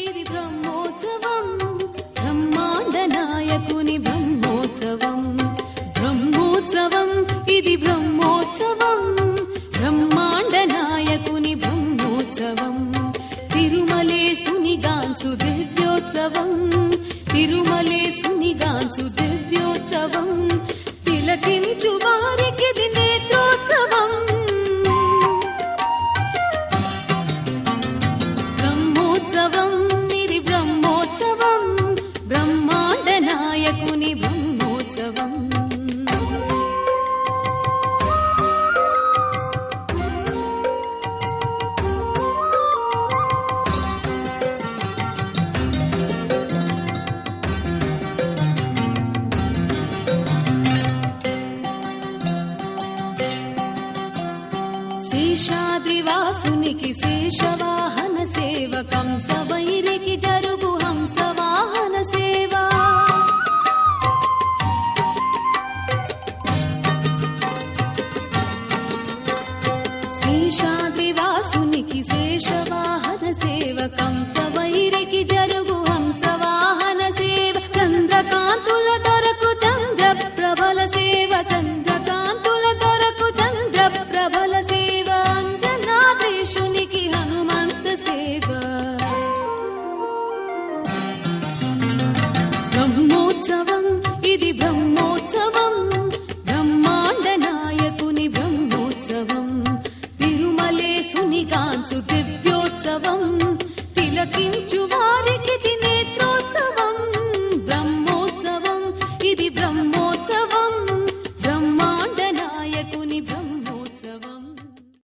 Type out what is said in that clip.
ఇది బ్రహ్మోత్సవం బ్రహ్మాండ నాయకుని బ్రహ్మోత్సవం బ్రహ్మోత్సవం ఇది బ్రహ్మోత్సవం బ్రహ్మాండ నాయకుని బ్రహ్మోత్సవం తిరుమలేసునిగాంచు దివ్యోత్సవం తిరుమలేసునిగాంచు దివ్యోత్సవం తిలకించు వారికిది నేత్రోత్సవం బ్రహ్మోత్సవం ఇది బ్రహ్మోత్సవం బ్రహ్మాండ నాయకుని బ్రహ్మోత్సవం శేషాద్రివాసునికి శేషవాహన సేవ కంసవైరికి జరుగు హంసవాహన సేవ శేషాద్రివాసునికి శేషవాహన సేవ కంసవైరికి జరుగు హంసవాహన సేవ చంద్రకాంతుల దొరకు చంద్ర ప్రభల సేవ చంద్రకాంతుల దొరకు చంద్ర ప్రభల సేవ అంజనాద్రీషునికి హనుమంత సేవ బ్రహ్మోత్సవం ఇది బ్రహ్మోత్సవం బ్రహ్మాండ నాయకుని బ్రహ్మోత్సవం తిరుమలేసునిగాంచు దివ్యోత్సవం తిలకించు వారి